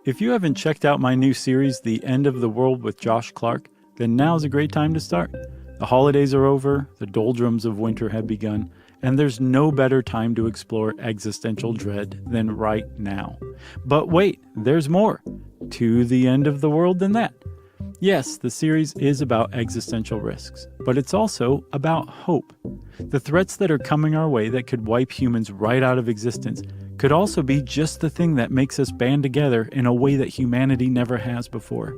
If you haven't checked out my new series, The End of the World with Josh Clark, then now's a great time to start. The holidays are over, the doldrums of winter have begun, and there's no better time to explore existential dread than right now. But wait, there's more to The End of the World than that. Yes, the series is about existential risks, but it's also about hope. The threats that are coming our way that could wipe humans right out of existence could also be just the thing that makes us band together in a way that humanity never has before.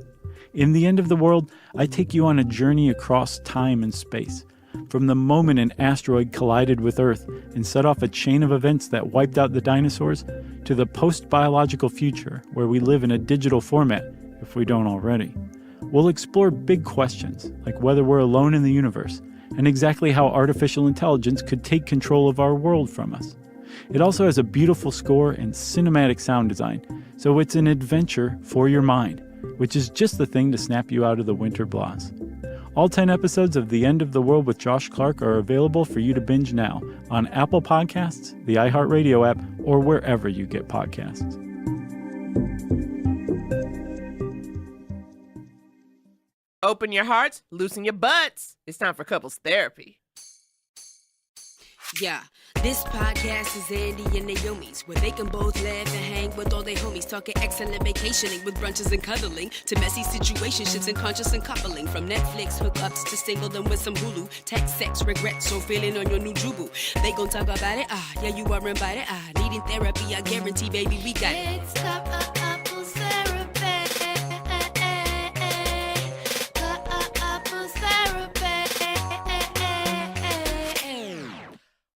In The End of the World, I take you on a journey across time and space. From the moment an asteroid collided with Earth and set off a chain of events that wiped out the dinosaurs, to the post-biological future where we live in a digital format, if we don't already. We'll explore big questions, like whether we're alone in the universe, and exactly how artificial intelligence could take control of our world from us. It also has a beautiful score and cinematic sound design, so it's an adventure for your mind, which is just the thing to snap you out of the winter blahs. All 10 episodes of The End of the World with Josh Clark are available for you to binge now on Apple Podcasts, the iHeartRadio app, or wherever you get podcasts. Open your hearts, loosen your butts. It's time for couples therapy. Yeah, this podcast is Andy and Naomi's, where they can both laugh and hang with all their homies, talking excellent vacationing with brunches and cuddling, to messy situationships and conscious uncoupling, from Netflix hookups to single them with some Hulu, text, sex, regrets, or feeling on your new jubu. They gon' talk about it, yeah, you are invited, needing therapy, I guarantee, baby, we got it. It's couples therapy. Couples therapy.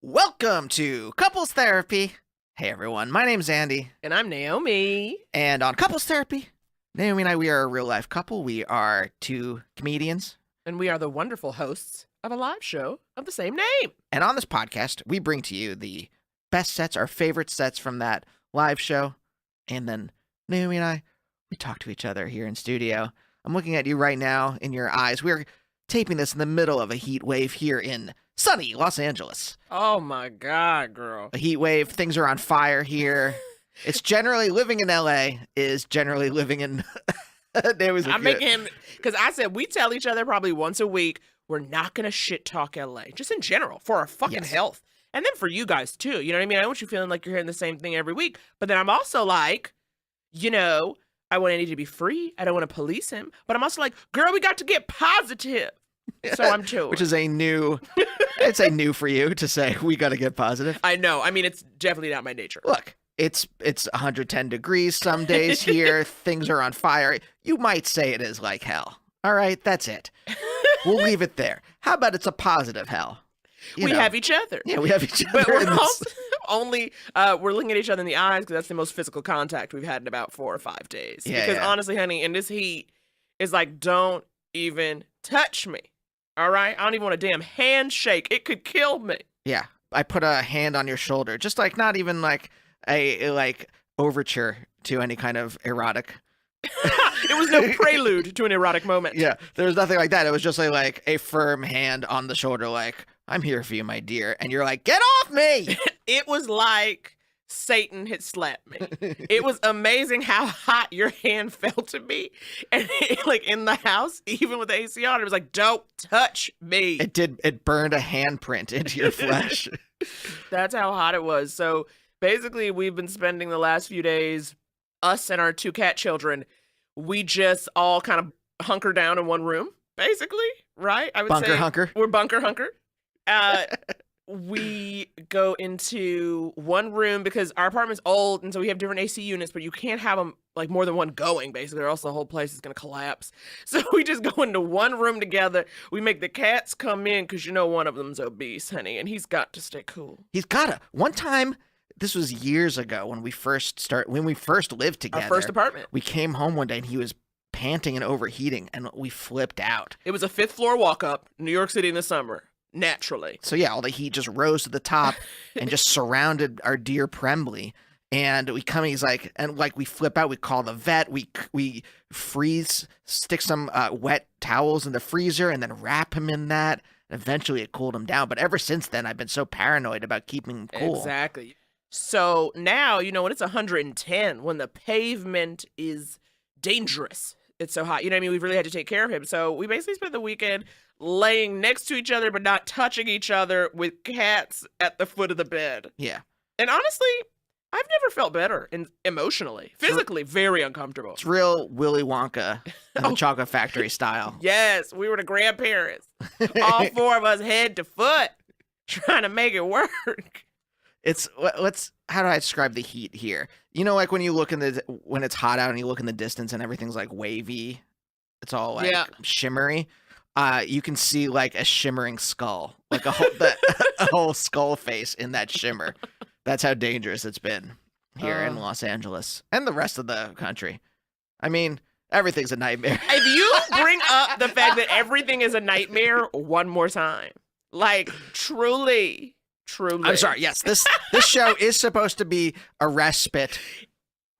Welcome to Couples Therapy. Hey everyone, my name's Andy. And I'm Naomi. And on Couples Therapy, Naomi and I, we are a real life couple. We are two comedians. And we are the wonderful hosts of a live show of the same name. And on this podcast, we bring to you the best sets, our favorite sets from that live show. And then Naomi and I, we talk to each other here in studio. I'm looking at you right now in your eyes. We're taping this in the middle of a heat wave here in sunny Los Angeles. Oh my God, girl. A heat wave. Things are on fire here. It's generally living in LA is generally living in. I'm making, because I said we tell each other probably once a week, we're not going to shit talk LA, just in general, for our fucking health. And then for you guys too. You know what I mean? I don't want you feeling like you're hearing the same thing every week. But then I'm also like, you know, I want Andy to be free. I don't want to police him. But I'm also like, girl, we got to get positive. So I'm too. Which is a new, it's a new for you to say, we got to get positive. I know. I mean, it's definitely not my nature. Look, it's 110 degrees some days here. Things are on fire. You might say it is like hell. All right, that's it. We'll leave it there. How about it's a positive hell? We have each other. Yeah, we have each other. But we're also only, we're looking at each other in the eyes because that's the most physical contact we've had in about 4 or 5 days. Yeah, because honestly, honey, in this heat, it's like, don't even touch me. All right? I don't even want a damn handshake. It could kill me. Yeah. I put a hand on your shoulder, just like not even like a like overture to any kind of erotic. It was no prelude to an erotic moment. Yeah. There was nothing like that. It was just like a firm hand on the shoulder, like, I'm here for you, my dear. And you're like, get off me. It was like Satan had slapped me. It was amazing how hot your hand felt to me. And like in the house, even with the AC on, it was like, don't touch me. It burned a handprint into your flesh. That's how hot it was. So basically, we've been spending the last few days, us and our 2 cat children, we just all kind of hunker down in one room, basically, right? I would say hunker. We're bunker hunker. We go into one room because our apartment's old, and so we have different AC units, but you can't have them like more than one going, basically, or else the whole place is going to collapse. So we just go into one room together. We make the cats come in because you know one of them's obese, honey, and he's got to stay cool. He's gotta. One time, this was years ago when we first lived together. Our first apartment. We came home one day and he was panting and overheating, and we flipped out. It was a 5th floor walk up, New York City in the summer. Naturally. So yeah, all the heat just rose to the top and just surrounded our dear Prembley. And we come, he's like, and like we flip out, we call the vet, we freeze, stick some wet towels in the freezer and then wrap him in that. And eventually it cooled him down. But ever since then, I've been so paranoid about keeping him cool. Exactly. So now, when it's 110, when the pavement is dangerous, it's so hot. You know what I mean? We've really had to take care of him. So we basically spent the weekend laying next to each other, but not touching each other, with cats at the foot of the bed. Yeah. And honestly, I've never felt better emotionally. Physically, very uncomfortable. It's real Willy Wonka and the Chocolate Factory style. Yes, we were the grandparents. All 4 of us head to foot trying to make it work. It's how do I describe the heat here? Like when you look when it's hot out and you look in the distance and everything's like wavy, it's all like shimmery. You can see like a shimmering skull, like a whole skull face in that shimmer. That's how dangerous it's been here in Los Angeles and the rest of the country. I mean, everything's a nightmare. If you bring up the fact that everything is a nightmare one more time, like truly. I'm sorry. Yes, this show is supposed to be a respite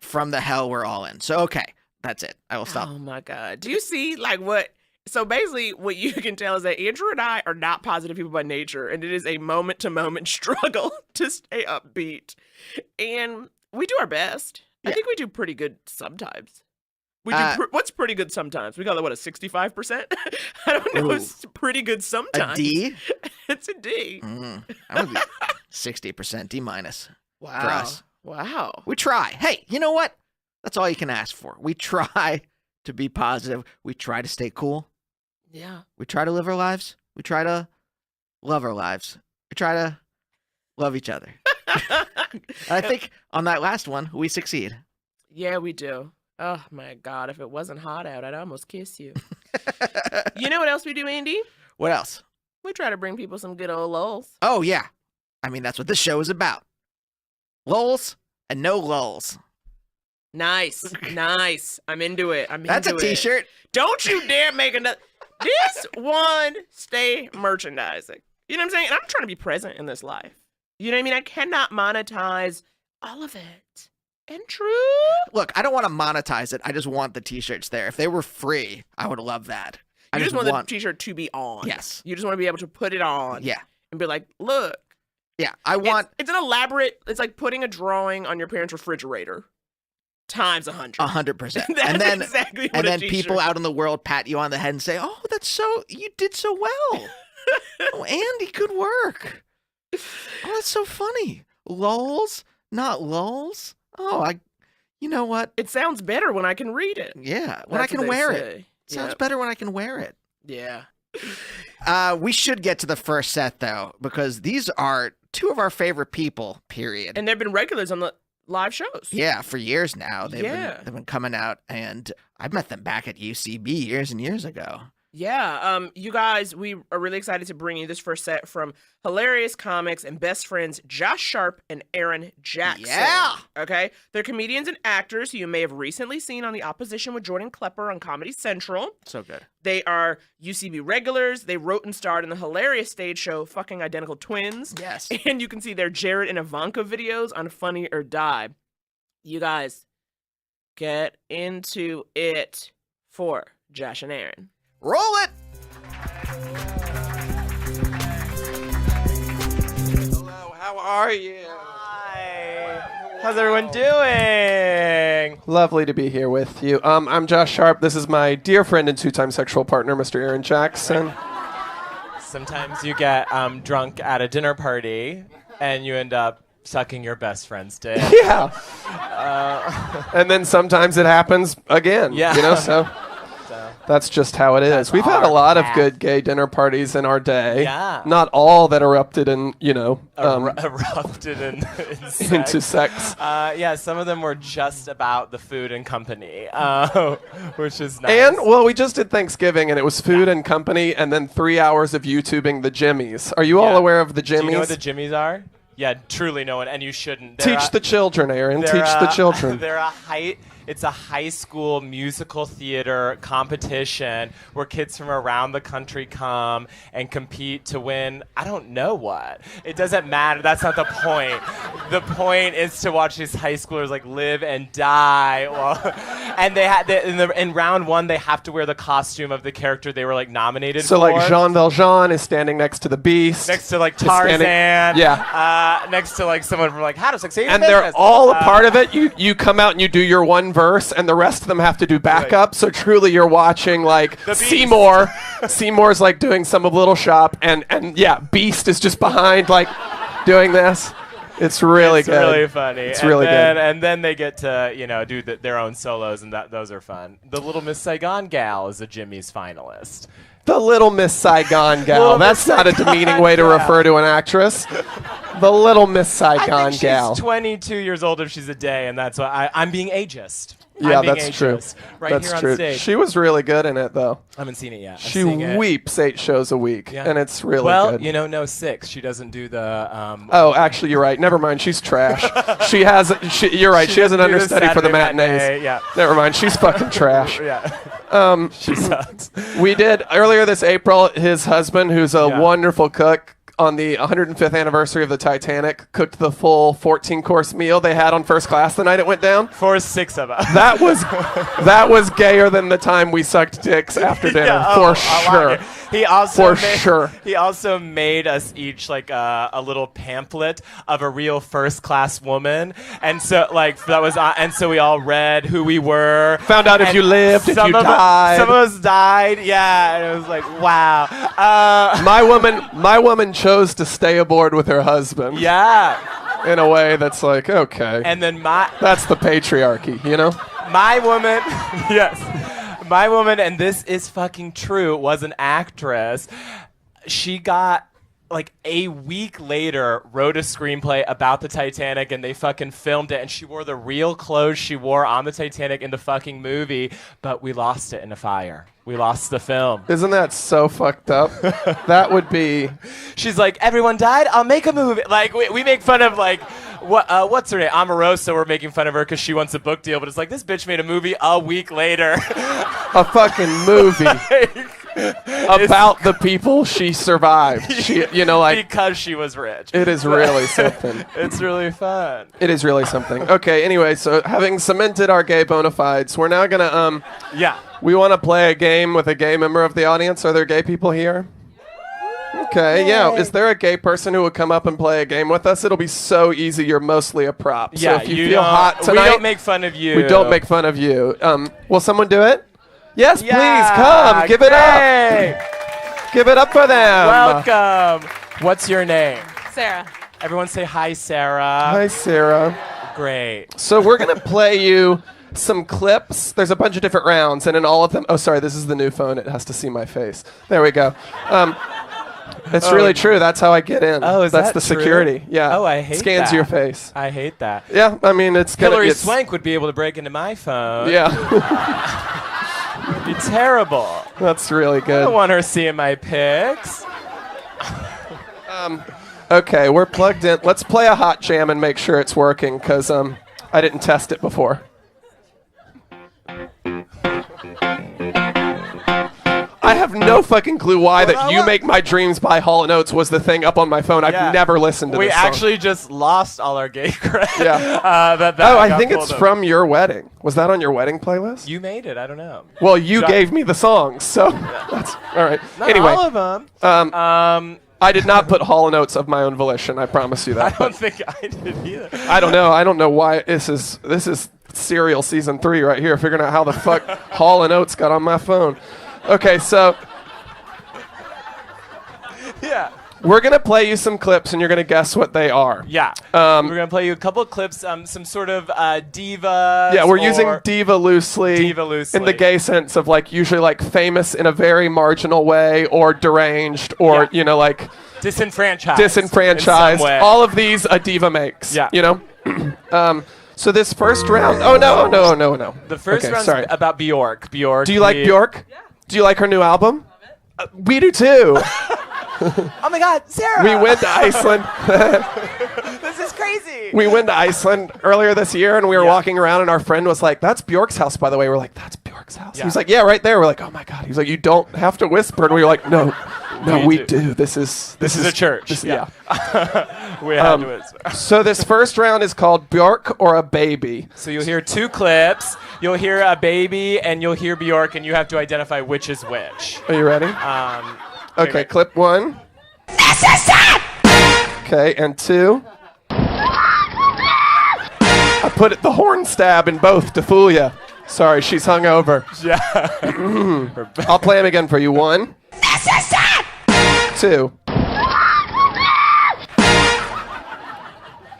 from the hell we're all in. So, okay, that's it. I will stop. Oh, my God. Do you see, so basically what you can tell is that Andrew and I are not positive people by nature, and it is a moment-to-moment struggle to stay upbeat. And we do our best. Yeah. I think we do pretty good sometimes. What's pretty good sometimes? We call it, a 65%? I don't know. It's pretty good sometimes. A D? It's a D. I would be 60%, D-. For us. Wow. We try. Hey, you know what? That's all you can ask for. We try to be positive. We try to stay cool. Yeah. We try to live our lives. We try to love our lives. We try to love each other. I think on that last one, we succeed. Yeah, we do. Oh, my God. If it wasn't hot out, I'd almost kiss you. You know what else we do, Andy? What else? We try to bring people some good old lulls. Oh, yeah. I mean, that's what this show is about. Lulls and no lulls. Nice. Nice. I'm into it. That's a t-shirt. Don't you dare make another. This one stay merchandising. You know what I'm saying? And I'm trying to be present in this life. You know what I mean? I cannot monetize all of it. And true. Look, I don't want to monetize it. I just want the t-shirts there. If they were free, I would love that. You just want the t-shirt to be on. Yes. You just want to be able to put it on. Yeah. And be like, look. Yeah, I want. It's an elaborate. It's like putting a drawing on your parents' refrigerator times 100. 100%. And then exactly. And then people out in the world pat you on the head and say, "Oh, you did so well. Oh, Andy, good work. Oh, that's so funny. Lulls, not lulls. Oh, you know what? It sounds better when I can read it. Yeah, when I can wear it. It sounds better when I can wear it. Yeah. We should get to the first set, though, because these are 2 of our favorite people, period. And they've been regulars on the live shows. Yeah, for years now. They've been coming out, and I've met them back at UCB years and years ago. Yeah, you guys, we are really excited to bring you this first set from hilarious comics and best friends Josh Sharp and Aaron Jackson. Yeah! Okay? They're comedians and actors who you may have recently seen on The Opposition with Jordan Klepper on Comedy Central. So good. They are UCB regulars. They wrote and starred in the hilarious stage show Fucking Identical Twins. Yes. And you can see their Jared and Ivanka videos on Funny or Die. You guys, get into it for Josh and Aaron. Roll it! Hello, how are you? Hi. How's everyone doing? Lovely to be here with you. I'm Josh Sharp. This is my dear friend and 2-time sexual partner, Mr. Aaron Jackson. Sometimes you get drunk at a dinner party and you end up sucking your best friend's dick. Yeah. And then sometimes it happens again. Yeah. So that's just how it is. That's We've had a our lot of path. good gay dinner parties in our day. Yeah. Not all that erupted in, Erupted in sex. into sex. Yeah, some of them were just about the food and company, which is nice. And, well, we just did Thanksgiving, and it was food and company, and then 3 hours of YouTubing the Jimmies. Are you all aware of the Jimmies? Do you know what the Jimmies are? Yeah, truly no one, and you shouldn't. Teach the children, Aaron. Teach the children. It's a high school musical theater competition where kids from around the country come and compete to win. I don't know what. It doesn't matter. That's not the point. The point is to watch these high schoolers live and die And they had in round 1 they have to wear the costume of the character they were like nominated for. So like Jean Valjean is standing next to the Beast. Next to like Tarzan. Yeah. Next to like someone from like How to Succeed in And Business. they're all a part of it. You come out and you do your one verse, and the rest of them have to do backup. So truly, you're watching like Seymour. Seymour's like doing some of Little Shop, and yeah, Beast is just behind like doing this. It's really good. It's really funny. It's really good. And then they get to do their own solos, and those are fun. The Little Miss Saigon gal is a Jimmy's finalist. The Little Miss Saigon gal. Little That's Miss not a Saigon demeaning way to gal. refer to an actress. The Little Miss I Saigon think gal. she's 22 years old if she's a day, and that's why I'm being ageist. Yeah, I'm being that's true. ageist. Right That's here on true. stage. She was really good in it, though. I haven't seen it yet. I'm She seeing it. weeps 8 shows a week, Yeah. and it's really well, good. no 6. She doesn't do the. Oh, actually, you're right. Never mind. She's trash. You're right. She has an doesn't do the understudy for the Saturday matinees. matinee, yeah. Never mind. She's fucking trash. Yeah. She sucks. We did earlier this April. His husband, who's a Yeah. wonderful cook, on the 105th anniversary of the Titanic, cooked the full 14-course meal they had on first class the night it went down. For 6 of us. That was gayer than the time we sucked dicks after dinner, Yeah, for I sure. like it. He also For sure. He also made us each like a little pamphlet of a real first-class woman, and so that was, and so we all read who we were. Found out if and you lived, if some you of died. Some of us died. Yeah, and it was like wow. My woman chose to stay aboard with her husband. Yeah. In a way that's like, okay. And then that's the patriarchy, you know? my woman, yes, my woman, and this is fucking true, was an actress. She got, like, a week later, wrote a screenplay about the Titanic, and they fucking filmed it, and she wore the real clothes she wore on the Titanic in the fucking movie, but we lost it in a fire. We lost the film. Isn't that so fucked up? That would be... She's like, everyone died? I'll make a movie. Like, we make fun of, like, what's her name? Omarosa, we're making fun of her because she wants a book deal, but it's like, this bitch made a movie a week later. A fucking movie. About the people she survived. Because she was rich. It is really something. It's really fun. It is really something. Okay, anyway, so having cemented our gay bona fides, we're now gonna Yeah. we want to play a game with a gay member of the audience. Are there gay people here? Okay, yeah. Is there a gay person who would come up and play a game with us? It'll be so easy. You're mostly a prop. Yeah, so if you feel hot tonight, we don't make fun of you. We don't make fun of you. Will someone do it? Yes, Yeah, please come. Give it great. up. Give it up for them. Welcome. What's your name? Sarah. Everyone say hi, Sarah. Hi, Sarah. Great. So we're going to play you some clips. There's a bunch of different rounds, and in all of them... Oh, sorry, this is the new phone. It has to see my face. There we go. It's really true. That's how I get in. Oh, is That's that the true? security. Yeah. Oh, I hate Scans that. your face. I hate that. Yeah, I mean, it's gonna... Hillary it's, Swank would be able to break into my phone. Yeah. It'd be terrible. That's really I good. don't want her seeing my pics. Okay, we're plugged in. Let's play a hot jam and make sure it's working, because I didn't test it before. I have no fucking clue why that You Make My Dreams by Hall & Oates was the thing up on my phone. Yeah. I've never listened to We this song. actually just lost all our gay credit. Yeah. I I think it's from your wedding. Was that on your wedding playlist? You made it. I don't know. Well, you gave me the songs, so that's all right. Not Anyway, all of them. I did not put Hall & Oates of my own volition. I promise you I that. don't think I did either. I don't know. I don't know why this is Serial season 3 right here. Figuring out how the fuck Hall & Oates got on my phone. Okay, so Yeah. we're gonna play you some clips, and you're gonna guess what they are. Yeah. We're going to play you a couple of clips, some sort of diva. Yeah, we're using diva loosely. Diva loosely. In the gay sense of like usually like famous in a very marginal way, or deranged, or Yeah. like disenfranchised. disenfranchised. In some way. All of these a diva makes. Yeah. You know? So this first round. Oh no. The first Okay, round's sorry. about Bjork. Bjork. Do you like Bjork? Yeah. Do you like her new album? We do too. Oh my God, Sarah! We went to Iceland. This is crazy. We went to Iceland earlier this year, and we were Yeah. walking around, and our friend was like, "That's Bjork's house, by the way." We're like, "That's Bjork's house." Yeah. He was like, "Yeah, right there." We're like, "Oh my God." He's like, "You don't have to whisper," and we were like, "No, No, we do. This is a church. Yeah. We have to answer. So this first round is called Bjork or a Baby. So you'll hear 2 clips. You'll hear a baby and you'll hear Bjork, and you have to identify which is which. Are you ready? Okay, clip 1. Okay, and 2. I put the horn stab in both to fool you. Sorry, she's hungover. Yeah. I'll play them again for you. 1. 2.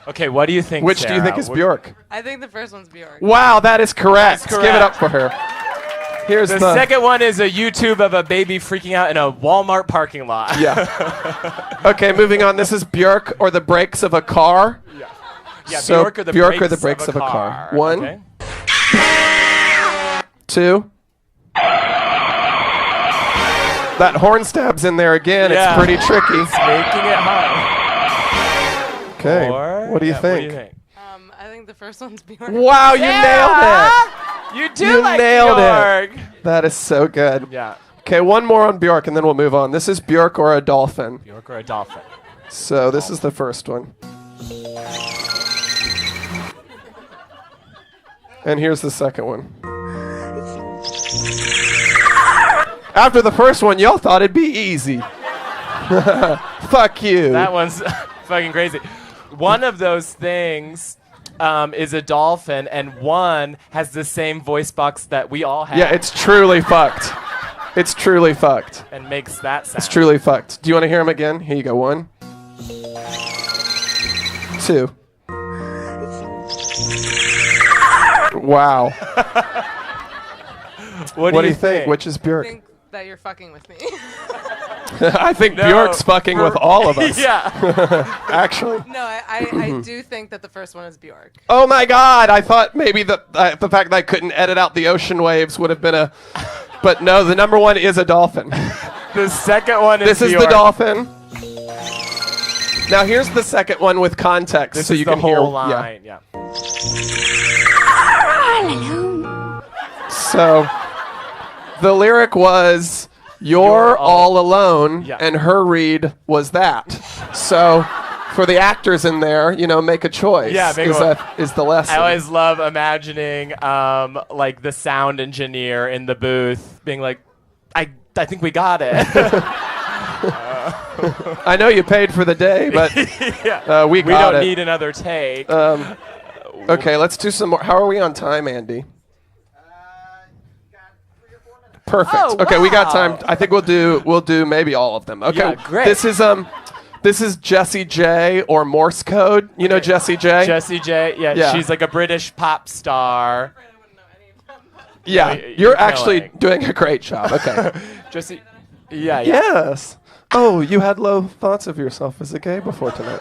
Okay, what do you think, Which do you think is Bjork? I think the first one's Bjork. Wow, that is correct. That's Let's give it up correct. for her. Here's The the second one is a YouTube of a baby freaking out in a Walmart parking lot. Yeah. Okay, moving on. This is Bjork or the brakes of a car. Yeah, So Bjork or the brakes of a car. 1, Okay. 2. That horn stab's in there again. Yeah. It's pretty tricky. It's making it hard. Okay. Or- What do you yeah, think? I think the first one's Bjork. Wow, you nailed it. You do You like nailed Bjork. it. That is so good. Yeah. Okay, one more on Bjork and then we'll move on. This is Bjork or a dolphin. Bjork or a dolphin. So this is the first one. And here's the second one. After the first one, y'all thought it'd be easy. Fuck you. That one's fucking crazy. One of those things is a dolphin, and one has the same voice box that we all have. Yeah, it's truly fucked. It's truly fucked. and makes that sound. It's truly fucked. Do you want to hear him again? Here you go. 1, 2. Wow. What What do you think? Which is I Bjork? think that you're fucking with me. I think No, Bjork's fucking with all of us. Yeah. Actually. No, I do think that the first one is Bjork. Oh my God! I thought maybe the fact that I couldn't edit out the ocean waves would have been a. But no, the number one is a dolphin. The second one is This is the Bjork. dolphin. Now here's the second one with context, This so is you the can whole hear. line. Yeah. So the lyric was "You're all alone," Yeah. and her read was that. So for the actors in there, make a choice. Yeah, make is, one. is the lesson. I always love imagining like the sound engineer in the booth being like, I think we got it. I know you paid for the day, but Yeah. we We got don't it. need another take. Okay, let's do some more. How are we on time, Andy? Perfect. Oh, Okay, we got wow. time. I think we'll do maybe all of them. Okay. Yeah, great. This is Jessie J or Morse code. You know Jessie J? Jessie J. Yeah, she's like a British pop star. Yeah, you're you're actually killing. doing a great job. Okay. Jessie. Yeah. Yes. Oh, you had low thoughts of yourself as a gay before tonight.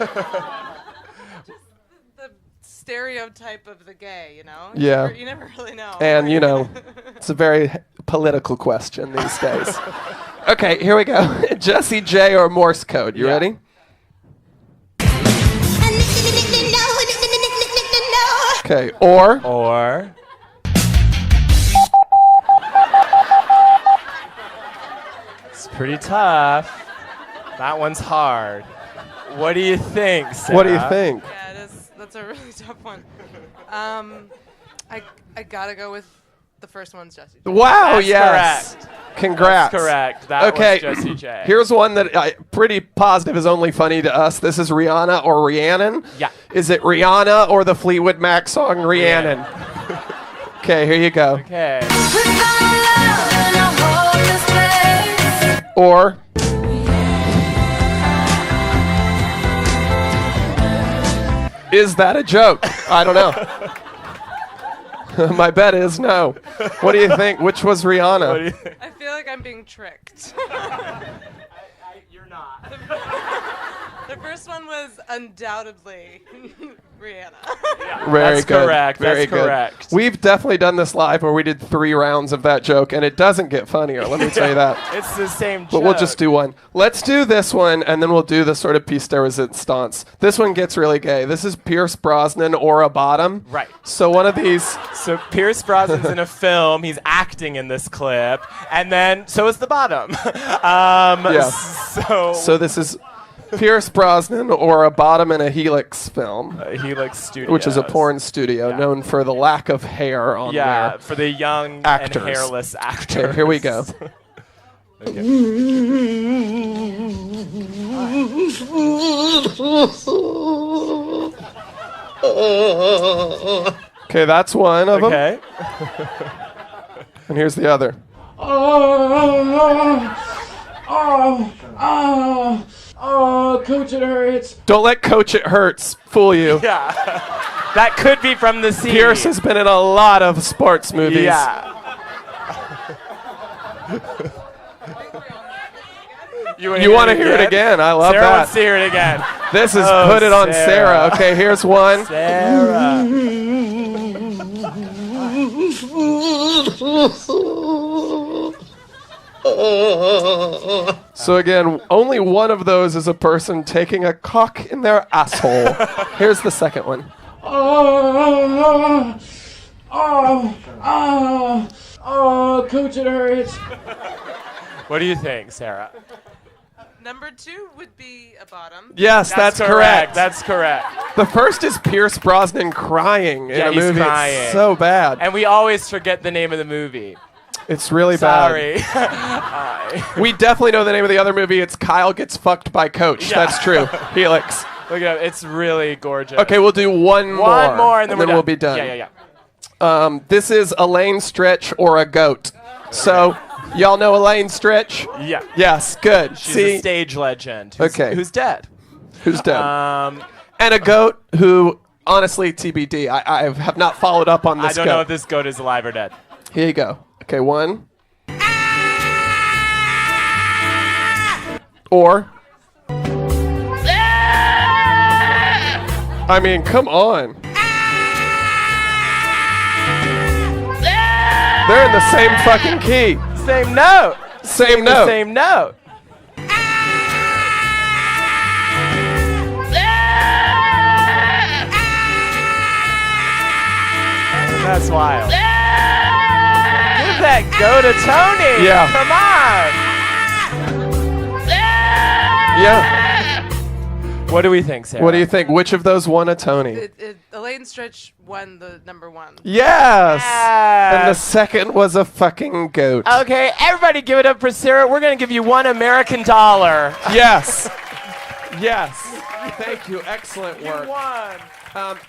The stereotype of the gay, Yeah. You never really know. And, it's a very political question these days. Okay, here we go. Jessie J or Morse code. You Yeah. ready? Okay, Or. It's pretty tough. That one's hard. What do you think, Sarah? what do you think? Yeah, it is. That's a really tough one. I gotta go with the first one's Jessie. Wow, That's yes. correct. Congrats. That's correct. That Okay, was Jessie J. Here's one that pretty positive is only funny to us. This is Rihanna or Rhiannon. Yeah. Is it Rihanna or the Fleetwood Mac song Rhiannon? Okay, here you go. Okay. Or is that a joke? I don't know. My bet is no. What do you think? Which was Rihanna? What do you think? I feel like I'm being tricked. You're not. The first one was undoubtedly Rihanna. Very That's good. correct. Very That's good. correct. We've definitely done this live where we did 3 rounds of that joke, and it doesn't get funnier. Let me tell you that. It's the same joke. But we'll just do one. Let's do this one, and then we'll do the sort of piece de resistance. This one gets really gay. This is Pierce Brosnan or a bottom. Right. So one of these. So Pierce Brosnan's in a film. He's acting in this clip, and then so is the bottom. Yeah. So this is Pierce Brosnan or a bottom in a Helix film, Helix Studios, which is a porn studio known for the lack of hair on their for the young actors. and hairless actors. Okay, here we go. Okay, that's one of them. Okay. And here's the other. Coach, it hurts. Don't let Coach It Hurts fool you. Yeah. That could be from the scene. Pierce has been in a lot of sports movies. Yeah. You want to hear it again? I love Sarah that. wants to hear it again. This is Oh, Put It On Sarah. Sarah. Okay, here's one. Sarah. So again, only one of those is a person taking a cock in their asshole. Here's the second one. Coach, it hurts. What do you think, Sarah? Number 2 would be a bottom. Yes, that's correct. That's correct. The first is Pierce Brosnan crying in Yeah, a he's movie. crying. It's so bad. And we always forget the name of the movie. It's really Sorry. bad. We definitely know the name of the other movie. It's Kyle Gets Fucked by Coach. Yeah. That's true. Helix. Look at it. It's really gorgeous. Okay, we'll do one more. One more, and then we're we'll done. be done. Yeah. This is Elaine Stritch or a goat. So, y'all know Elaine Stritch? Yeah. Yes, good. She's See? a stage legend. Okay. Who's dead. Who's dead? Um, And a goat who, honestly, TBD. I have not followed up on this I don't goat. know if this goat is alive or dead. Here you go. Okay, one. Or. I mean, come on. They're in the same fucking key. Same note. Same The note. same note. That's wild. Give that go to Tony. Yeah. Come on. Yeah. What do we think, Sarah? What do you think? Which of those won a Tony? Elaine Stritch won the number 1. Yes. Yes. And the second was a fucking goat. Okay, everybody give it up for Sarah. We're going to give you $1 American dollar. Yes. Yes. Thank you. Excellent work. Won.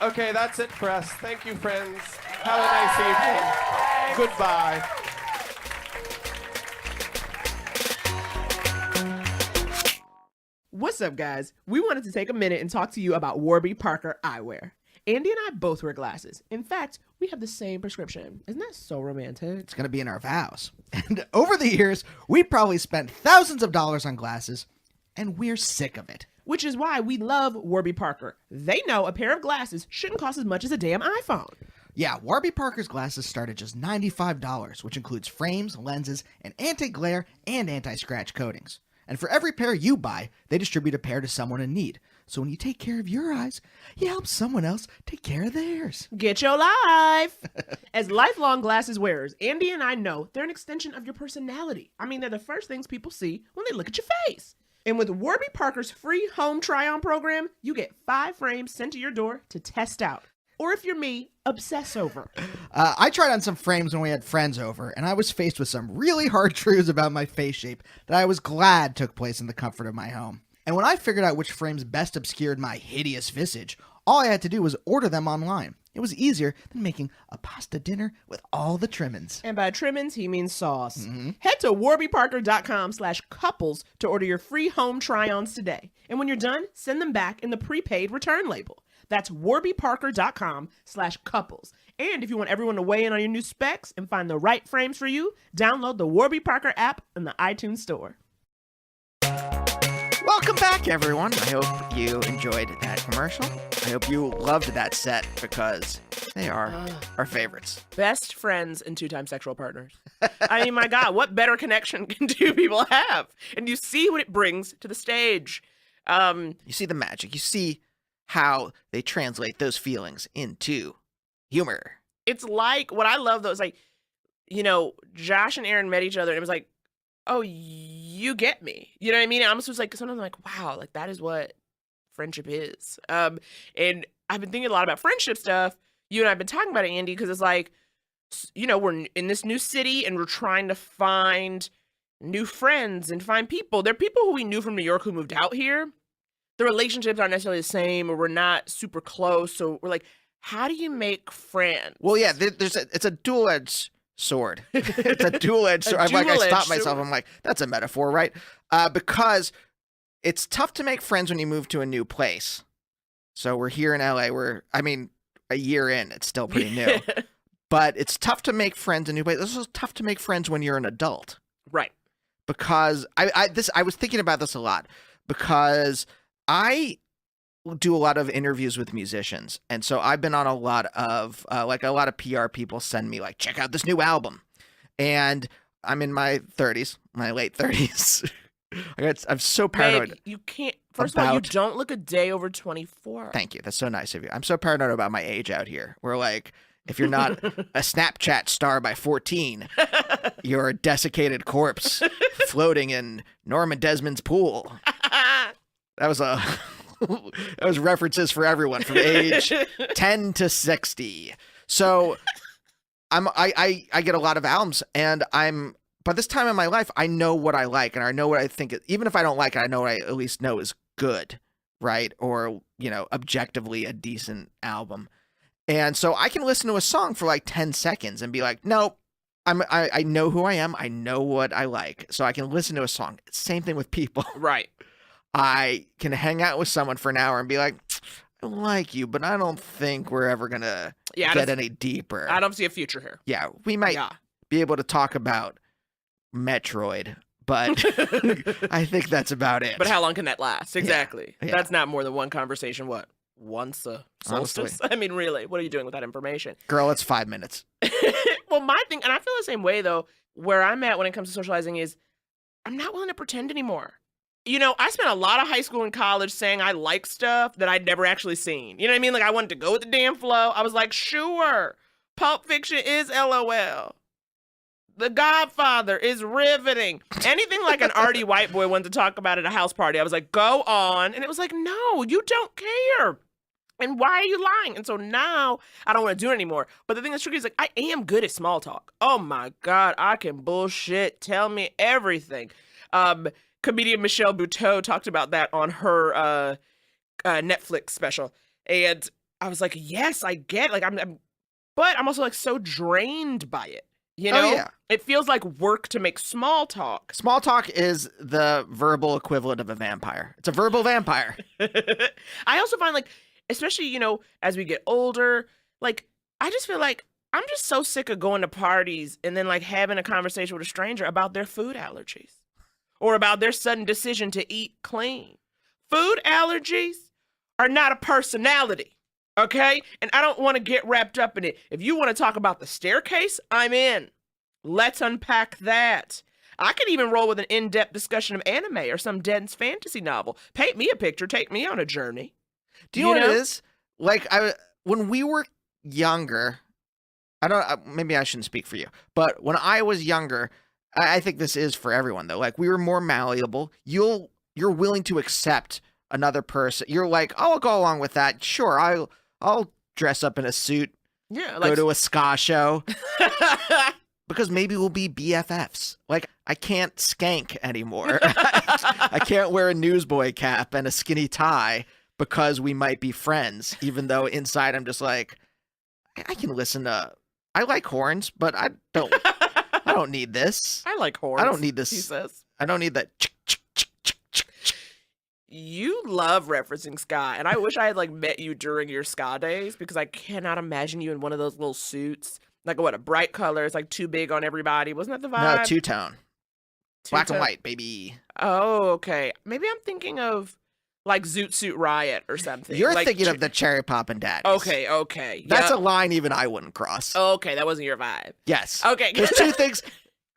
Okay, that's it for us. Thank you, friends. Have a nice evening. Goodbye. What's up, guys? We wanted to take a minute and talk to you about Warby Parker eyewear. Andy and I both wear glasses. In fact, we have the same prescription. Isn't that so romantic? It's going to be in our vows. And over the years, we probably spent thousands of dollars on glasses, and we're sick of it. Which is why we love Warby Parker. They know a pair of glasses shouldn't cost as much as a damn iPhone. Yeah, Warby Parker's glasses start at just $95, which includes frames, lenses, and anti-glare and anti-scratch coatings. And for every pair you buy, they distribute a pair to someone in need. So when you take care of your eyes, you help someone else take care of theirs. Get your life! As lifelong glasses wearers, Andy and I know they're an extension of your personality. I mean, they're the first things people see when they look at your face. And with Warby Parker's free home try-on program, you get 5 frames sent to your door to test out. Or if you're me, obsess over. I tried on some frames when we had friends over, and I was faced with some really hard truths about my face shape that I was glad took place in the comfort of my home. And when I figured out which frames best obscured my hideous visage, all I had to do was order them online. It was easier than making a pasta dinner with all the trimmings. And by trimmings, he means sauce. Head to warbyparker.com/couples to order your free home try-ons today. And when you're done, send them back in the prepaid return label. That's warbyparker.com/couples. And if you want everyone to weigh in on your new specs and find the right frames for you, download the Warby Parker app in the iTunes store. Welcome back, everyone. I hope you enjoyed that commercial. I hope you loved that set because they are our favorites. Best friends and two-time sexual partners. I mean, my God, what better connection can two people have? And you see what it brings to the stage. You see the magic. You see how they translate those feelings into humor. It's like, what I love though is like, you know, Josh and Aaron met each other and it was like, oh, you get me. You know what I mean? I'm just like, sometimes I'm like, wow, like that is what friendship is. And I've been thinking a lot about friendship stuff. You and I have been talking about it, Andy, because it's like, you know, we're in this new city and we're trying to find new friends and find people. There are people who we knew from New York who moved out here. The relationships aren't necessarily the same, or we're not super close. So we're like, how do you make friends? Well, yeah, it's a dual-edged sword. It's a dual-edged sword. I stopped myself. I'm like, that's a metaphor, right? Because it's tough to make friends when you move to a new place. So we're here in LA. A year in, it's still pretty new. But it's tough to make friends in new places. It's also tough to make friends when you're an adult. Right. Because I was thinking about this a lot because I do a lot of interviews with musicians. And so I've been on a lot of PR people send me like, check out this new album. And I'm in my 30s, my late 30s. I'm so paranoid. Babe, you can't. First of all, you don't look a day over 24. Thank you. That's so nice of you. I'm so paranoid about my age out here. We're like, if you're not a Snapchat star by 14, you're a desiccated corpse floating in Norman Desmond's pool. That was references for everyone from age 10 to 60. So I get a lot of albums, and by this time in my life, I know what I like, and I know what I think. Even if I don't like it, I know what I at least know is good, right? Or, you know, objectively a decent album. And so I can listen to a song for like 10 seconds and be like, nope, I know who I am. I know what I like. So I can listen to a song. Same thing with people. Right. I can hang out with someone for an hour and be like, I like you, but I don't think we're ever going to get any deeper. I don't see a future here. Yeah, we might be able to talk about Metroid, but I think that's about it. But how long can that last? Exactly. Yeah. That's not more than one conversation. What? Once a solstice? Honestly. I mean, really, what are you doing with that information? Girl, it's 5 minutes. Well, my thing, and I feel the same way, though, where I'm at when it comes to socializing is I'm not willing to pretend anymore. You know, I spent a lot of high school and college saying I like stuff that I'd never actually seen. You know what I mean? Like, I wanted to go with the damn flow. I was like, sure, Pulp Fiction is LOL. The Godfather is riveting. Anything like an arty white boy wanted to talk about at a house party, I was like, go on. And it was like, no, you don't care. And why are you lying? And so now I don't want to do it anymore. But the thing that's tricky is like, I am good at small talk. Oh my God, I can bullshit. Tell me everything. Comedian Michelle Buteau talked about that on her Netflix special. And I was like, yes, I get it. But I'm also like so drained by it. You know, yeah. It feels like work to make small talk. Small talk is the verbal equivalent of a vampire. It's a verbal vampire. I also find like, especially, you know, as we get older, like, I just feel like I'm just so sick of going to parties and then like having a conversation with a stranger about their food allergies or about their sudden decision to eat clean. Food allergies are not a personality. Okay? And I don't want to get wrapped up in it. If you want to talk about the staircase, I'm in. Let's unpack that. I could even roll with an in-depth discussion of anime or some dense fantasy novel. Paint me a picture. Take me on a journey. Do you know what it is? Like, when we were younger, maybe I shouldn't speak for you, but when I was younger, I think this is for everyone, though. Like, we were more malleable. You're willing to accept another person. You're like, oh, I'll go along with that. Sure, I'll dress up in a suit. Yeah, go to a ska show. Because maybe we'll be BFFs. Like, I can't skank anymore. I can't wear a newsboy cap and a skinny tie because we might be friends, even though inside I'm just like, I can listen to. I like horns, but I don't need this. I like horns. I don't need this. He says. I don't need that. You love referencing ska, and I wish I had like met you during your ska days because I cannot imagine you in one of those little suits. Like, what, a bright color. It's like too big on everybody. Wasn't that the vibe? No, two-tone. Black and Two-tone. white, baby. Oh, okay. Maybe I'm thinking of like Zoot Suit Riot or something. You're like, thinking of the Cherry Poppin' Daddies. Okay. That's a Yep. line even I wouldn't cross. Okay, that wasn't your vibe. Yes. Okay. There's two things.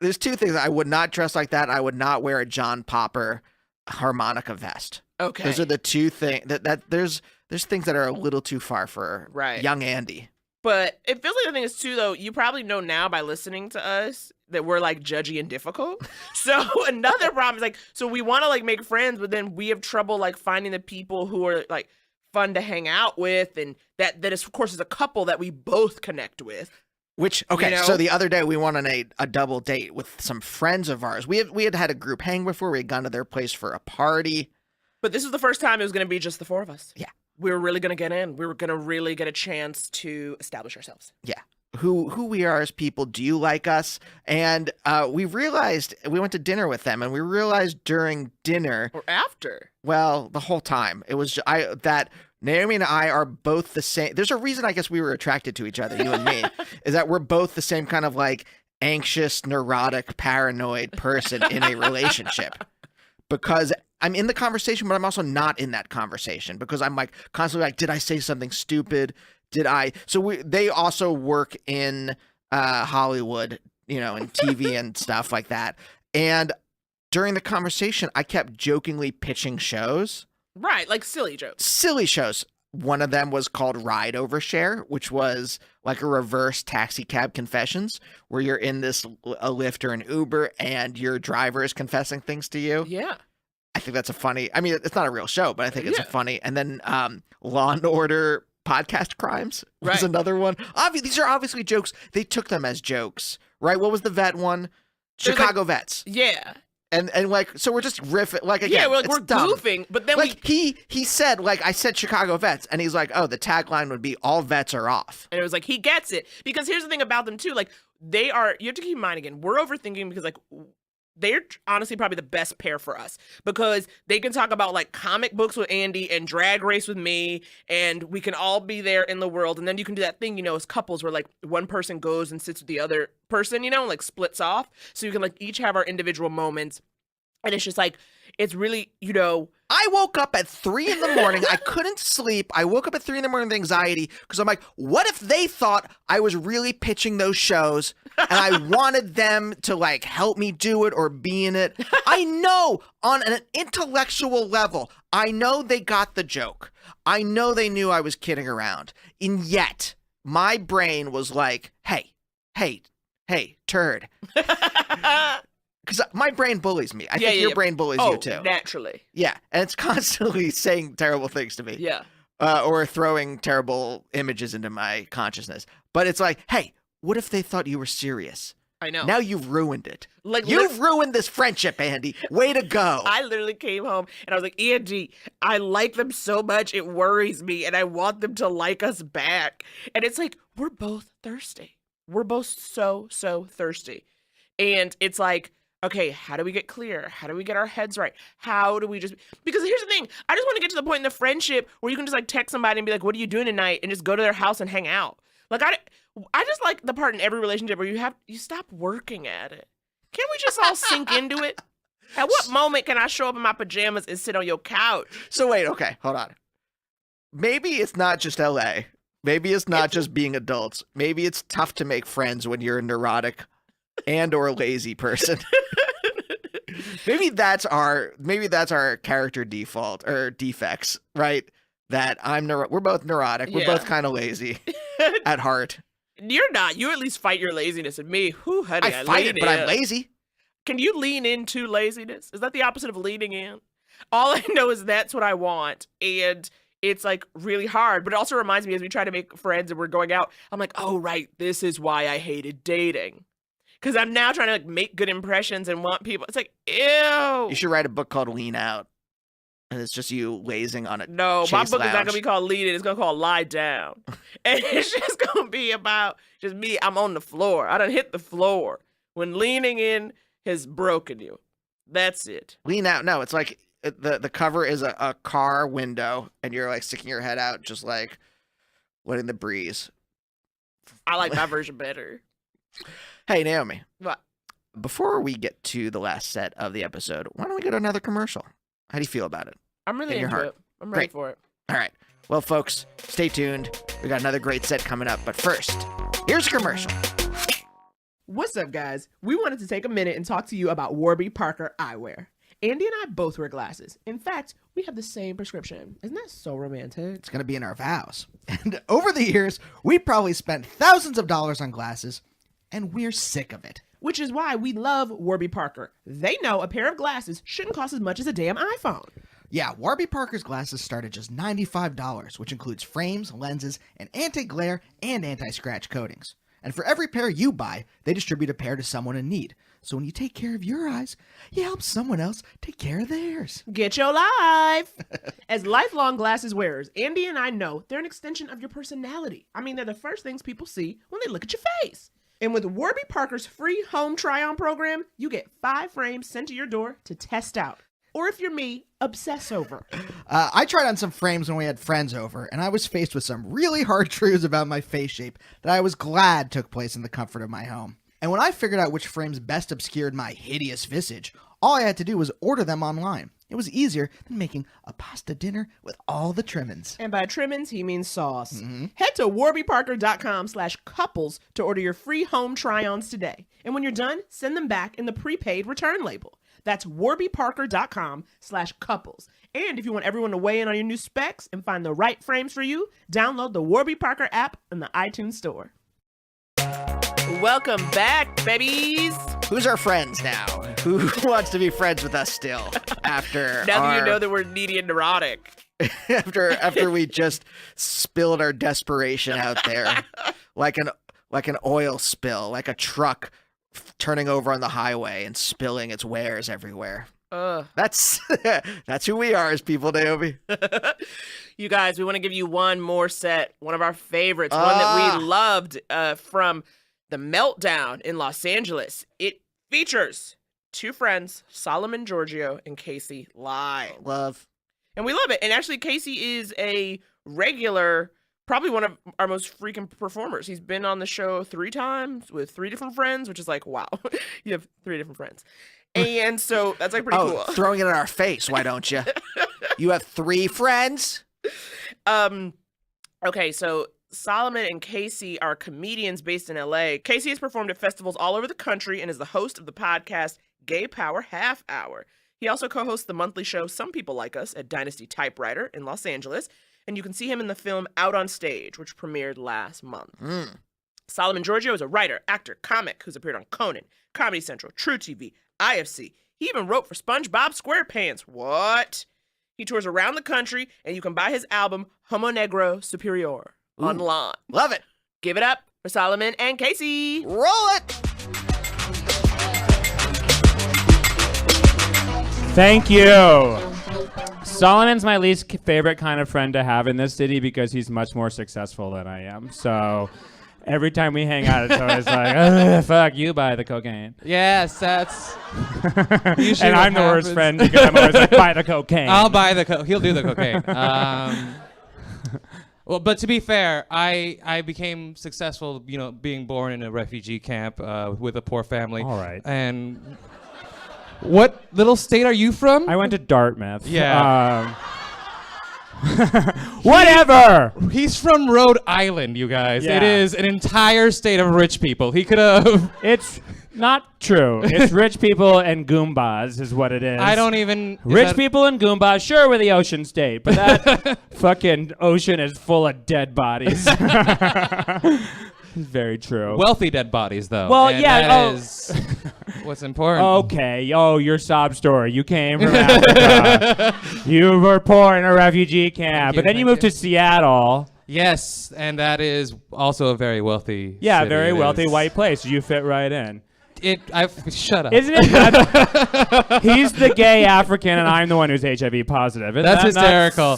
There's two things. I would not dress like that. I would not wear a John Popper harmonica vest. Okay. Those are the two things that there's things that are a little too far for Right. young Andy. But it feels like the thing is too, though. You probably know now by listening to us that we're like judgy and difficult. So another problem is like, so we want to like make friends, but then we have trouble like finding the people who are like fun to hang out with, and that is of course is a couple that we both connect with. Which okay, You know? so the other day we went on a double date with some friends of ours. We had a group hang before. We had gone to their place for a party. But this was the first time it was going to be just the four of us. Yeah. We were really going to get in. We were going to really get a chance to establish ourselves. Yeah. Who we are as people. Do you like us? And we realized we went to dinner with them, and we realized during dinner, Or after. well, the whole time it was that Naomi and I are both the same. There's a reason I guess we were attracted to each other, you and me, is that we're both the same kind of like anxious, neurotic, paranoid person in a relationship. Because I'm in the conversation, but I'm also not in that conversation because I'm like constantly like, did I say something stupid? Did I? So they also work in Hollywood, you know, in TV and stuff like that. And during the conversation, I kept jokingly pitching shows. Right, like silly jokes. Silly shows. One of them was called Ride Overshare, which was like a reverse taxi cab confessions, where you're in a Lyft or an Uber and your driver is confessing things to you. Yeah. I think that's a funny. I mean, it's not a real show, but I think it's a Yeah. funny. And then Law and Order Podcast Crimes was Right. another one. These are obviously jokes. They took them as jokes, right? What was the vet one? It was like- Chicago Vets. Yeah. And like, so we're just riffing. Like again, Yeah, we're it's we're dumb. goofing, but then Like he said, like I said Chicago Vets, and he's like, oh, the tagline would be all vets are off. and it was like he gets it, because here's the thing about them too, like they are, you have to keep in mind again, we're overthinking because like they're honestly probably the best pair for us, because they can talk about like comic books with Andy and Drag Race with me, and we can all be there in the world. And then you can do that thing, you know, as couples where like one person goes and sits with the other person, you know, and like splits off, so you can like each have our individual moments. And it's just like, it's really, you know, I woke up at 3 in the morning. I couldn't sleep. I woke up at 3 in the morning with anxiety because I'm like, what if they thought I was really pitching those shows and I wanted them to like help me do it or be in it? I know on an intellectual level, I know they got the joke. I know they knew I was kidding around. And yet my brain was like, hey, turd. Because my brain bullies me. I think your brain bullies you too. Naturally. Yeah, and it's constantly saying terrible things to me. Yeah. Or throwing terrible images into my consciousness. But it's like, hey, what if they thought you were serious? I know. Now you've ruined it. Like, You've ruined this friendship, Andy. Way to go. I literally came home and I was like, Andy, I like them so much, it worries me, and I want them to like us back. And it's like, we're both thirsty. We're both so thirsty. And it's like, okay, how do we get clear? How do we get our heads right? How do we just, because here's the thing, I just want to get to the point in the friendship where you can just like text somebody and be like, what are you doing tonight? And just go to their house and hang out. Like I just like the part in every relationship where you stop working at it. Can't we just all sink into it? At what moment can I show up in my pajamas and sit on your couch? So wait, okay, hold on. Maybe it's not just LA. Maybe it's not just being adults. Maybe it's tough to make friends when you're a neurotic and or lazy person. maybe that's our character default or defects, right? That we're both neurotic. We're Yeah. both kind of lazy at heart. You're not. You at least fight your laziness. And me, whoo, honey, I fight it, lean but in. I'm lazy. Can you lean into laziness? Is that the opposite of leaning in? All I know is that's what I want. And it's like really hard. But it also reminds me as we try to make friends and we're going out, I'm like, oh, right, this is why I hated dating. Because I'm now trying to like make good impressions and want people. It's like, ew. You should write a book called Lean Out. And it's just you lazing on it. No, my book is not going to be called Lean In. It's going to call Lie Down. And it's just going to be about just me. I'm on the floor. I done hit the floor. When leaning in has broken you. That's it. Lean Out. No, it's like the cover is a car window and you're like sticking your head out just like letting the breeze. I like my version better. Hey, Naomi. What? Before we get to the last set of the episode, why don't we go to another commercial? How do you feel about it? I'm really In your into heart. it. I'm ready Great. for it. All right. Well, folks, stay tuned. We got another great set coming up. But first, here's a commercial. What's up, guys? We wanted to take a minute and talk to you about Warby Parker eyewear. Andy and I both wear glasses. In fact, we have the same prescription. Isn't that so romantic? It's going to be in our vows. And over the years, we probably spent thousands of dollars on glasses, and we're sick of it. Which is why we love Warby Parker. They know a pair of glasses shouldn't cost as much as a damn iPhone. Yeah, Warby Parker's glasses start at just $95, which includes frames, lenses, and anti-glare and anti-scratch coatings. And for every pair you buy, they distribute a pair to someone in need. So when you take care of your eyes, you help someone else take care of theirs. Get your life! As lifelong glasses wearers, Andy and I know they're an extension of your personality. I mean, they're the first things people see when they look at your face. And with Warby Parker's free home try-on program, you get 5 frames sent to your door to test out. Or if you're me, obsess over. I tried on some frames when we had friends over, and I was faced with some really hard truths about my face shape that I was glad took place in the comfort of my home. And when I figured out which frames best obscured my hideous visage, all I had to do was order them online. It was easier than making a pasta dinner with all the trimmings. And by trimmings, he means sauce. Head to warbyparker.com/couples to order your free home try-ons today. And when you're done, send them back in the prepaid return label. That's warbyparker.com/couples. And if you want everyone to weigh in on your new specs and find the right frames for you, download the Warby Parker app in the iTunes store. Welcome back, babies. Who's our friends now? Who wants to be friends with us still after Now that you know that we're needy and neurotic. after we just spilled our desperation out there like an oil spill, like a truck turning over on the highway and spilling its wares everywhere. That's who we are as people, Naomi. You guys, we want to give you one more set, one of our favorites, one that we loved from the Meltdown in Los Angeles. It features 2 friends, Solomon Giorgio and Casey Lai. Love. And we love it. And actually, Casey is a regular, probably one of our most freaking performers. He's been on the show 3 times with 3 different friends, which is like, wow, you have 3 different friends. And so that's like pretty cool. Throwing it in our face, why don't you? You have 3 friends? Okay, so Solomon and Casey are comedians based in LA. Casey has performed at festivals all over the country and is the host of the podcast Gay Power Half Hour. He also co-hosts the monthly show Some People Like Us at Dynasty Typewriter in Los Angeles, and you can see him in the film Out on Stage, which premiered last month. Solomon Giorgio is a writer, actor, comic who's appeared on Conan, Comedy Central, True TV, IFC. He even wrote for SpongeBob SquarePants. What? He tours around the country, and you can buy his album Homo Negro Superior online. Love it. Give it up for Solomon and Casey. Roll it. Thank you. Solomon's my least favorite kind of friend to have in this city because he's much more successful than I am. So every time we hang out, it's always like, fuck, you buy the cocaine. Yes, that's and I'm the worst friend because I'm always like, buy the cocaine. I'll buy the he'll do the cocaine. Well, but to be fair, I became successful, being born in a refugee camp with a poor family. All right. And what little state are you from? I went to Dartmouth. Yeah. Whatever. He's from Rhode Island, you guys. Yeah. It is an entire state of rich people. He could have. It's not true. It's rich people and Goombas is what it is. I don't even. Rich people and Goombas, sure, we're the ocean state, but that fucking ocean is full of dead bodies. Very true. Wealthy dead bodies, though. Well, and yeah. That is what's important. Okay. Oh, your sob story. You came from Africa. You were poor in a refugee camp, but then you moved to Seattle. Yes, and that is also a very wealthy. Yeah, city. very It wealthy is. white place. You fit right in. Shut up. Isn't it? He's the gay African, and I'm the one who's HIV positive. Isn't That's that hysterical.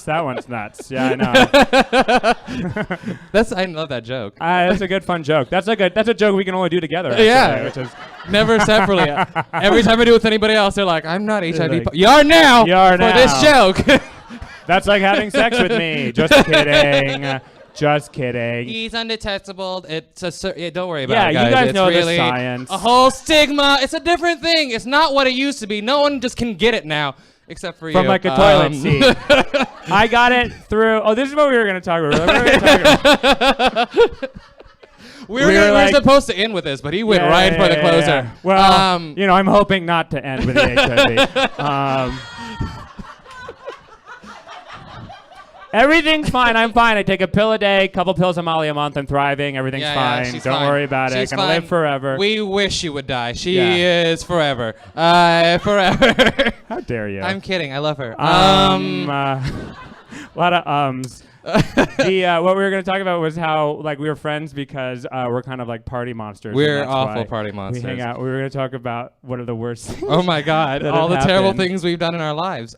That one's nuts. Yeah, I know. I love that joke. That's a good fun joke. That's a joke we can only do together. Actually, Yeah, which is never separately. Every time I do it with anybody else, they're like, "I'm not HIV." Like, you are now. You are for now. this joke. That's like having sex with me. Just kidding. Just kidding. He's undetectable. Don't worry about it, Yeah, guys. you guys It's know the really science. A whole stigma. It's a different thing. It's not what it used to be. No one just can get it now, except for you. From like a toilet seat. I got it through. Oh, this is what we were going to talk about. We were supposed to end with this, but he went right for the closer. Yeah. Well, you know, I'm hoping not to end with the HIV. Everything's fine. I'm fine. I take a pill a day, couple pills of Molly a month. I'm thriving. Everything's fine. She's Don't fine. worry about it. She's Gonna live forever. We wish she would die. She is forever. Forever. How dare you? I'm kidding. I love her. A lot of ums. What we were going to talk about was how like we were friends because we're kind of like party monsters. We're and that's awful why party monsters. We hang out. We were going to talk about what are the worst things. Oh my God! that All the have terrible happened. things we've done in our lives.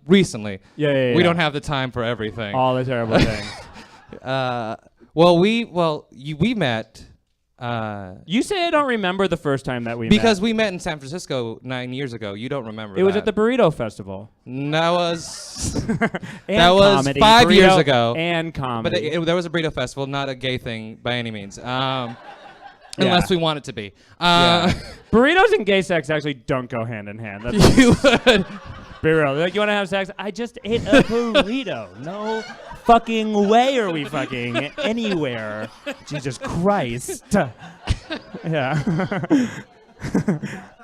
Recently. Yeah. We don't have the time for everything. All the terrible things. We met. You say I don't remember the first time that we met. Because we met in San Francisco 9 years ago. You don't remember. It was at the Burrito Festival. That was And that was comedy. 5 years Burrito ago. And comedy. But there was a burrito festival, not a gay thing by any means. Unless we want it to be. Burritos and gay sex actually don't go hand in hand. That's You would. be real. Like, you want to have sex? I just ate a burrito. No fucking way are we fucking anywhere. Jesus Christ. Yeah.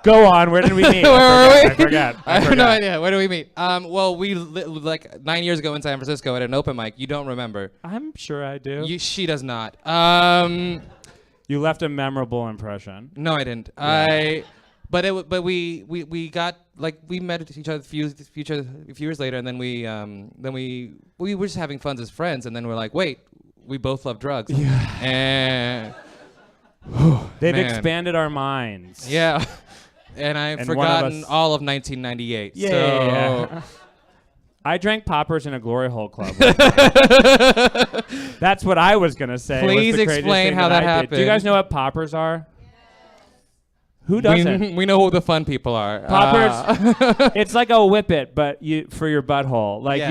Go on. Where did we meet? I forgot. I have no idea. Where do we meet? We like 9 years ago in San Francisco at an open mic. You don't remember? I'm sure I do. She does not. You left a memorable impression. No, I didn't. Yeah. But we got like we met each other a few years later, and then we were just having fun as friends, and then we're like, wait, we both love drugs. Yeah. And they've man. expanded our minds. Yeah. And I've forgotten all of 1998. Yeah. I drank poppers in a glory hole club. That's what I was gonna say. Please explain how that happened. Do you guys know what poppers are? Who doesn't? We know who the fun people are. Poppers. It's like a whippet, but for your butthole. Like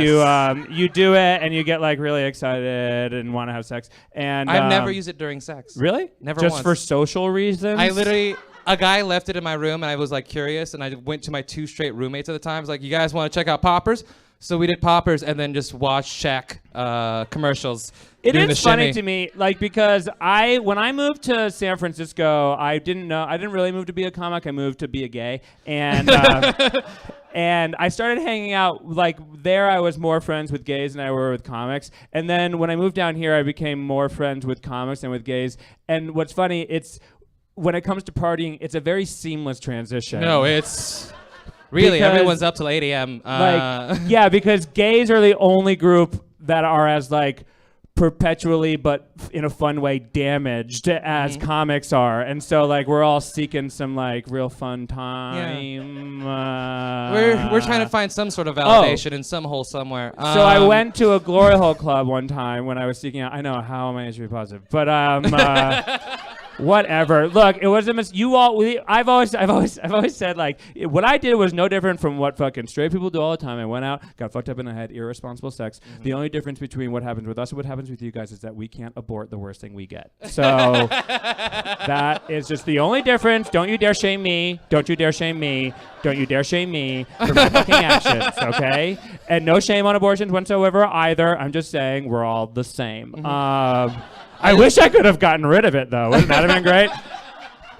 you do it and you get like really excited and want to have sex. And I've never used it during sex. Really? Never Just once. for social reasons? A guy left it in my room, and I was like curious, and I went to my 2 straight roommates at the time. I was like, "You guys want to check out poppers?" So we did poppers, and then just watched Shaq commercials. It doing is the funny shimmy. to me, like because when I moved to San Francisco, I didn't really move to be a comic. I moved to be a gay, and and I started hanging out like there. I was more friends with gays than I were with comics. And then when I moved down here, I became more friends with comics than with gays. And what's funny, when it comes to partying, it's a very seamless transition. No, it's really everyone's up till 8 a.m. Yeah, because gays are the only group that are as like perpetually but in a fun way damaged as comics are, and so like we're all seeking some like real fun time. We're trying to find some sort of validation in some hole somewhere. So I went to a glory hole club one time when I was seeking out. I know, how am I HIV positive? But whatever. Look, it was a I've always said like what I did was no different from what fucking straight people do all the time. I went out, got fucked up, and I had irresponsible sex. The only difference between what happens with us and what happens with you guys is that we can't abort the worst thing we get. So that is just the only difference. Don't you dare shame me. Don't you dare shame me. Don't you dare shame me for my fucking actions, okay? And no shame on abortions whatsoever either. I'm just saying we're all the same. I wish I could have gotten rid of it, though. Wouldn't that have been great?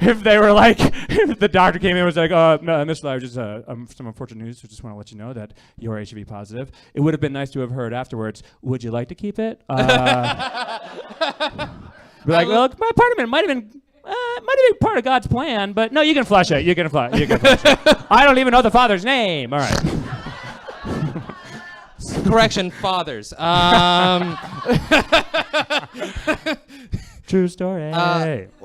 If they were like, if the doctor came in and was like, no, Miss Lyle, just some unfortunate news. We just want to let you know that you're HIV positive. It would have been nice to have heard afterwards, would you like to keep it? Be like, well, my part of it might have been part of God's plan, but no, you can flush it. You can flush it. I don't even know the father's name. All right. Correction, fathers. True story.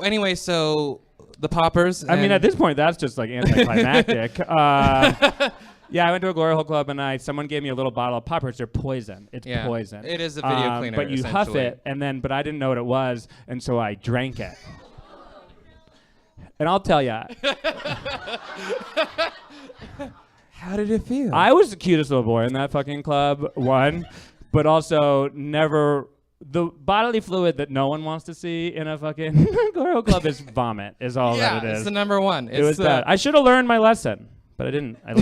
Anyway, so the poppers. I mean, at this point, that's just like anticlimactic. Yeah, I went to a glory hole club and someone gave me a little bottle of poppers. They're poison. It's poison. It is a video cleaner. But you huff it, but I didn't know what it was, and so I drank it. And I'll tell you. How did it feel? I was the cutest little boy in that fucking club, one, but also never the bodily fluid that no one wants to see in a fucking Goro Club is vomit. Is all that it is. It's the number one. It was bad. I should have learned my lesson, but I didn't. I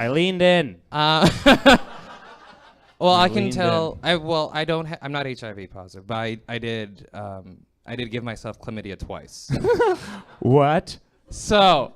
leaned in. Well, I can tell. I don't. I'm not HIV positive, but I did give myself chlamydia twice. What? So,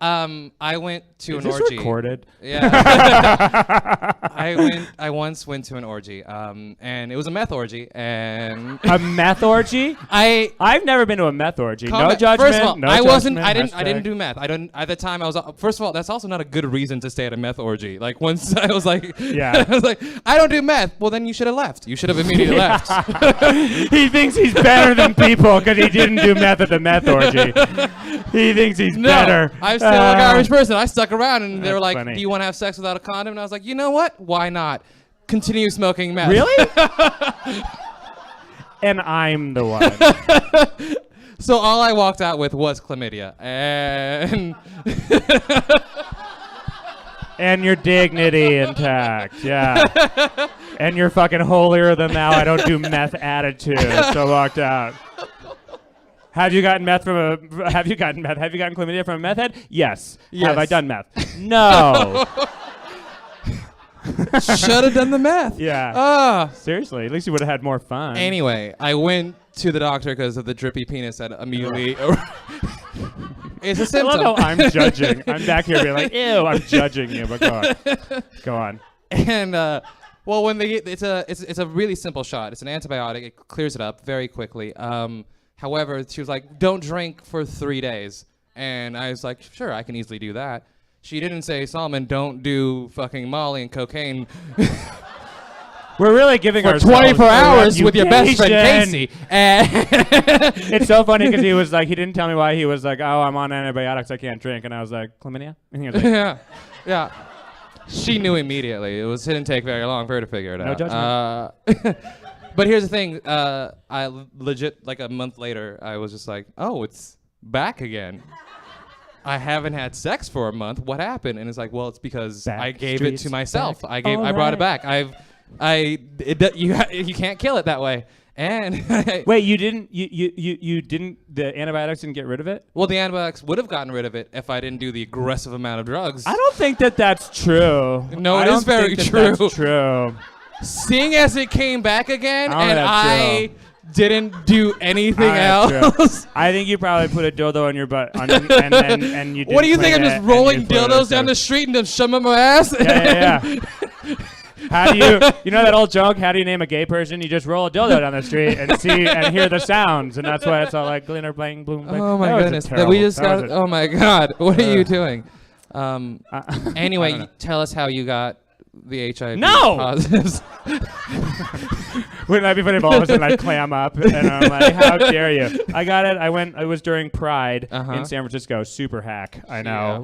I went to Is an this orgy. recorded? Yeah. I once went to an orgy, and it was a meth orgy, and A meth orgy? I've never been to a meth orgy. No judgment. First of all, no I wasn't. judgment, I didn't do meth. I didn't at the time. I was. First of all, that's also not a good reason to stay at a meth orgy. Like once I was like, Yeah. I was like, I don't do meth. Well, then you should have left. You should have immediately left. He thinks he's better than people because he didn't do meth at the meth orgy. He thinks he's better. I'm still an Irish person. I stuck around, and they were That's like, funny. "Do you want to have sex without a condom?" And I was like, "You know what? Why not? Continue smoking meth." Really? And I'm the one. So all I walked out with was chlamydia, and And your dignity intact, yeah. And you're fucking holier than thou. I don't do meth attitude. So walked out. Have you gotten meth from a? Have you gotten meth? Have you gotten chlamydia from a meth head? Yes. Have I done meth? No. should have done the meth. Yeah. Seriously, at least you would have had more fun. Anyway, I went to the doctor because of the drippy penis that immediately. It's a I symptom. love how I'm judging. I'm back here being like, ew, I'm judging you, but go on. Go on. And well, when they it's a really simple shot. It's an antibiotic. It clears it up very quickly. However, she was like, "Don't drink for 3 days," and I was like, "Sure, I can easily do that." She didn't say, "Solomon, don't do fucking Molly and cocaine." We're really giving for ourselves 24 a hours with your best friend reputation. Casey. And It's so funny because he was like, he didn't tell me why. He was like, "Oh, I'm on antibiotics. I can't drink." And I was like, "Chlamydia?" And he was like, yeah. She knew immediately. It didn't take very long for her to figure it out. judgment. But here's the thing. I legit, like a month later, I was just like, "Oh, it's back again. I haven't had sex for a month. What happened?" And it's like, "Well, it's because I gave it to myself. I brought it back. You can't kill it that way." And wait, you didn't the antibiotics didn't get rid of it? Well, the antibiotics would have gotten rid of it if I didn't do the aggressive amount of drugs. I don't think that's true. No, it is very true. true. That's true. Seeing as it came back again, I don't and think that's I didn't do anything That's else. true. I think you probably put a dildo in your butt, and you. What do you think? I'm didn't just clean it, rolling and you threw it dildos down in the street and just shove them up my ass? Yeah. How do you know that old joke? How do you name a gay person? You just roll a dildo down the street and see and hear the sounds, and that's why it's all like glitter, bling, bloom. Oh my goodness! Oh my God! What are you doing? Anyway, tell us how you got the HIV positives. Wouldn't that be funny if all of a sudden I clam up and I'm like, how dare you? I got it. It was during Pride in San Francisco. Super hack. I know.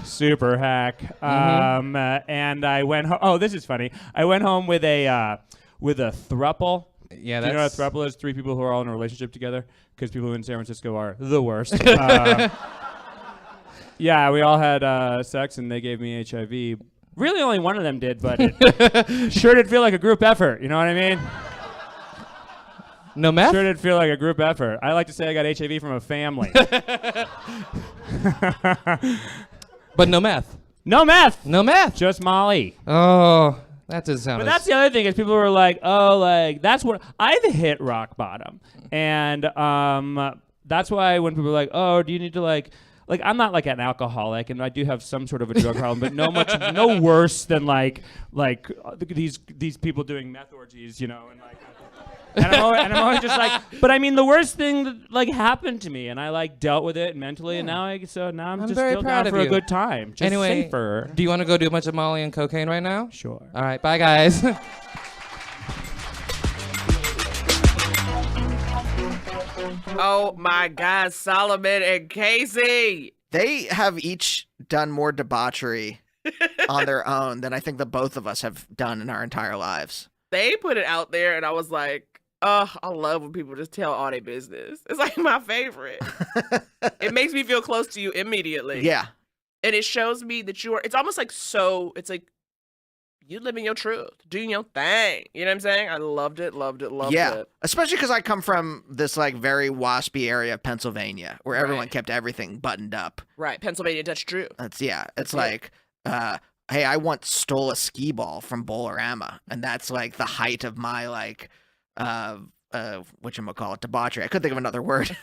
Super hack. And I went home. Oh, this is funny. I went home with a throuple. Yeah, Do you know what a throuple is? 3 people who are all in a relationship together, because people in San Francisco are the worst. Yeah, we all had sex and they gave me HIV. Really, only one of them did, but it sure did feel like a group effort. You know what I mean? No meth? Sure did feel like a group effort. I like to say I got HIV from a family. But no meth. No meth. No meth. Just Molly. Oh, that doesn't sound. But that's the other thing is people were like, "Oh, like that's what I've hit rock bottom," and that's why when people are like, "Oh, do you need to like I'm not like an alcoholic, and I do have some sort of a drug problem, but no worse than like these people doing meth orgies, you know, and like." And I'm always just like, but I mean, the worst thing that like happened to me, and I like dealt with it mentally, and now I'm just very still proud down of for a you. good time. Just anyway, safer. Do you want to go do a bunch of Molly and cocaine right now? Sure. All right, bye guys. Oh my God, Solomon and Casey. They have each done more debauchery on their own than I think the both of us have done in our entire lives. They put it out there, and I was like, oh, I love when people just tell all their business. It's like my favorite. It makes me feel close to you immediately. Yeah. And it shows me that it's almost like it's like you living your truth, doing your thing. You know what I'm saying? I loved it. Yeah, especially because I come from this like very waspy area of Pennsylvania where everyone kept everything buttoned up. Right, Pennsylvania Dutch Drew. It's like, hey, I once stole a skee ball from Bolorama, and that's like the height of my like, whatchamacallit, debauchery. I couldn't think of another word.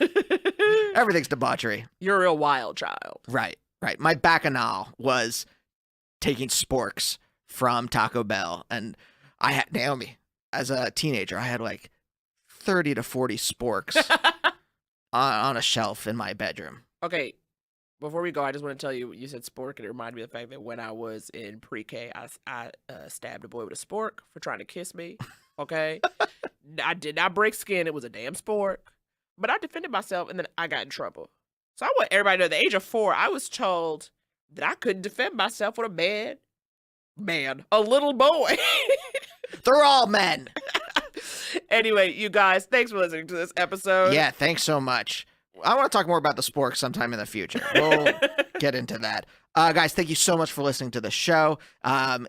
Everything's debauchery. You're a real wild child. Right. My bacchanal was taking sporks from Taco Bell, and I had Naomi as a teenager. I had like 30 to 40 sporks on a shelf in my bedroom. Okay, before we go, I just want to tell you, you said spork, and it reminded me of the fact that when I was in pre-K, I stabbed a boy with a spork for trying to kiss me. Okay, I did not break skin; it was a damn spork, but I defended myself, and then I got in trouble. So I want everybody to know, at the age of 4, I was told that I couldn't defend myself with a a little boy. They're all men. Anyway, you guys, thanks for listening to this episode. Yeah, thanks so much. I want to talk more about the spork sometime in the future. We'll get into that. Guys, thank you so much for listening to the show.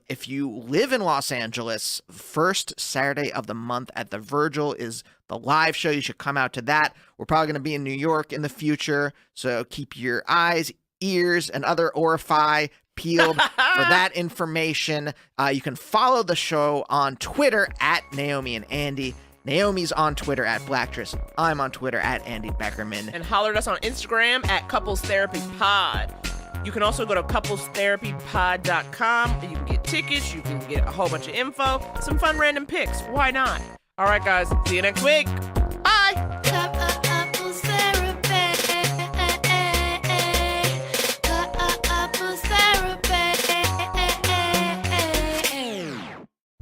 If you live in Los Angeles, first Saturday of the month at the Virgil is the live show. You should come out to that. We're probably going to be in New York in the future, so keep your eyes, ears, and other orifi peeled for that information. You can follow the show on Twitter at Naomi and Andy. Naomi's on Twitter at Blacktress. I'm on Twitter at Andy Beckerman. And holler at us on Instagram at Couples Therapy Pod. You can also go to couplestherapypod.com and you can get tickets, you can get a whole bunch of info, some fun random pics. Why not? All right, guys. See you next week. Bye. Couples therapy. Couples therapy.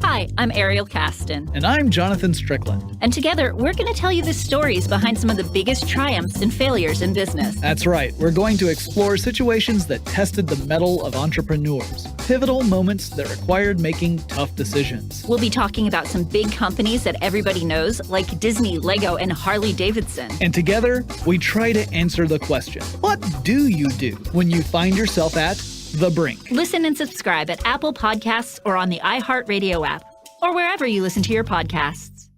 Hi, I'm Ariel Caston. And I'm Jonathan Strickland. And together, we're going to tell you the stories behind some of the biggest triumphs and failures in business. That's right. We're going to explore situations that tested the mettle of entrepreneurs, pivotal moments that required making tough decisions. We'll be talking about some big companies that everybody knows, like Disney, Lego, and Harley Davidson. And together, we try to answer the question, what do you do when you find yourself at the brink? Listen and subscribe at Apple Podcasts or on the iHeartRadio app, or wherever you listen to your podcasts.